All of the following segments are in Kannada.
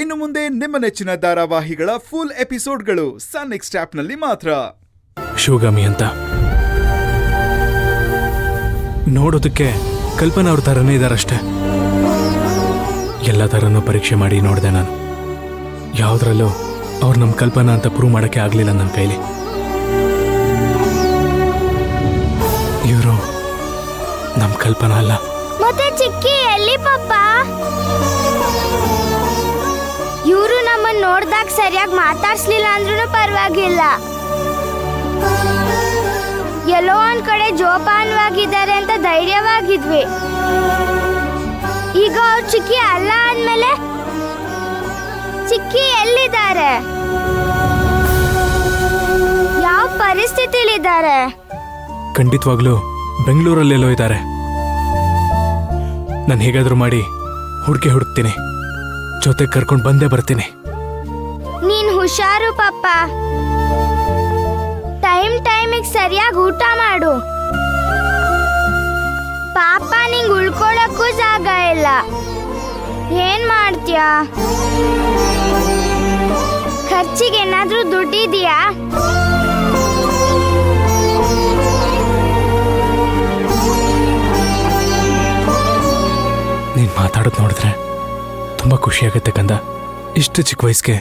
ಇನ್ನು ಮುಂದೆ ನಿಮ್ಮ ನೆಚ್ಚಿನ ಧಾರಾವಾಹಿಗಳ ಫುಲ್ ಎಪಿಸೋಡ್ಗಳು ಸನ್ ನೆಕ್ಸ್ಟ್ ಆಪ್ನಲ್ಲಿ ಮಾತ್ರ. ಶಿವಗಾಮಿ ಅಂತ ನೋಡೋದಕ್ಕೆ ಕಲ್ಪನಾ ಅವ್ರ ಥರನೇ ಇದ್ದಾರಷ್ಟೇ. ಎಲ್ಲ ಥರನೂ ಪರೀಕ್ಷೆ ಮಾಡಿ ನೋಡಿದೆ ನಾನು. ಯಾವುದ್ರಲ್ಲೂ ಅವ್ರು ನಮ್ಮ ಕಲ್ಪನಾ ಅಂತ ಪ್ರೂವ್ ಮಾಡೋಕ್ಕೆ ಆಗಲಿಲ್ಲ ನನ್ನ ಕೈಲಿ. ಇವರು ನಮ್ಮ ಕಲ್ಪನಾ ಅಲ್ಲ. ಮತ್ತೆ ಚಿಕ್ಕಿ ಎಲ್ಲಿ ಪಪ್ಪ? ಇವರು ನಮ್ಮನ್ನ ನೋಡ್ದಾಗ ಸರಿಯಾಗಿ ಮಾತಾಡ್ಸ್ಲಿಲ್ಲ ಅಂದ್ರೂ ಪರವಾಗಿಲ್ಲ, ಎಲ್ಲೋ ಒಂದ್ ಕಡೆ ಜೋಪಾನವಾಗಿದ್ದಾರೆ ಅಂತ ಧೈರ್ಯವಾಗಿದ್ವಿ. ಈಗ ಅವ್ರು ಚಿಕ್ಕಿ ಅಲ್ಲ ಅಂದ್ಮೇಲೆ ಚಿಕ್ಕಿ ಎಲ್ಲಿದ್ದಾರೆ? ಯಾವ ಪರಿಸ್ಥಿತಿಲಿದ್ದಾರೆ? ಖಂಡಿತವಾಗ್ಲೂ ಬೆಂಗಳೂರಲ್ಲೆಲ್ಲೋ ಇದ್ದಾರೆ. ನಾನು ಹೇಗಾದ್ರೂ ಮಾಡಿ ಹುಡುಕ್ತೀನಿ, ಜೊತೆ ಕರ್ಕೊಂಡು ಬಂದೇ ಬರ್ತೀನಿ. ನೀನ್ ಹುಷಾರು ಪಾಪ. ಟೈಮಿಗೆ ಸರಿಯಾಗಿ ಊಟ ಮಾಡು. ಪಾಪ ನಿಂಗೆ ಉಳ್ಕೊಳಕ್ಕೂ ಜಾಗ ಇಲ್ಲ, ಏನ್ ಮಾಡ್ತೀಯಾ? ಖರ್ಚಿಗೆ ಏನಾದ್ರೂ ದುಡ್ಡಿದೆಯಾ? ನೀನ್ ಮಾತಾಡೋದು ನೋಡಿದ್ರೆ ತುಂಬಾ ಖುಷಿ ಆಗುತ್ತೆ ಕಂದ. ಇಷ್ಟು ಚಿಕ್ಕ ವಯಸ್ಸಿಗೆ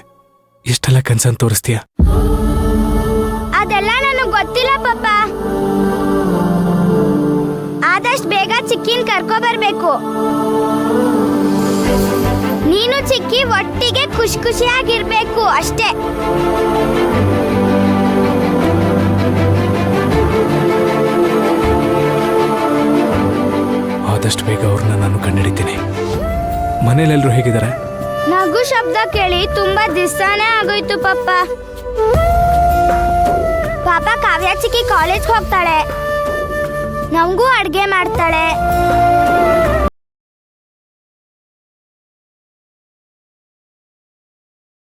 ಇಷ್ಟೆಲ್ಲ ಕನ್ಸನ್ ತೋರಿಸ್ತೀಯ. ಅದೆಲ್ಲ ನನಗೆ ಗೊತ್ತಿಲ್ಲ ಪಾಪ. ಆದಷ್ಟು ಬೇಗ ಚಿಕ್ಕಿನ ಕರ್ಕೊ ಬರ್ಬೇಕು. ನೀನು ಚಿಕ್ಕಿ ಒಟ್ಟಿಗೆ ಖುಷಿಯಾಗಿರ್ಬೇಕು ಅಷ್ಟೇ. ಆದಷ್ಟು ಬೇಗ ಅವ್ರನ್ನ ನಾನು ಕಂಡುಹಿಡಿತೀನಿ. ಮನೇಲೆಲ್ಲರೂ ಹೇಗಿದ್ದಾರೆ? ನಗು ಶಬ್ದ ಕೇಳಿ ತುಂಬಾ ದಿವಸನೇ ಆಗೋಯ್ತು ಪಾಪ. ಪಾಪ ಕಾವ್ಯ ಚಿಕ್ಕಿ ಕಾಲೇಜ್ಗೆ ಹೋಗ್ತಾಳೆ, ನಮಗೂ ಅಡ್ಗೆ ಮಾಡ್ತಾಳೆ.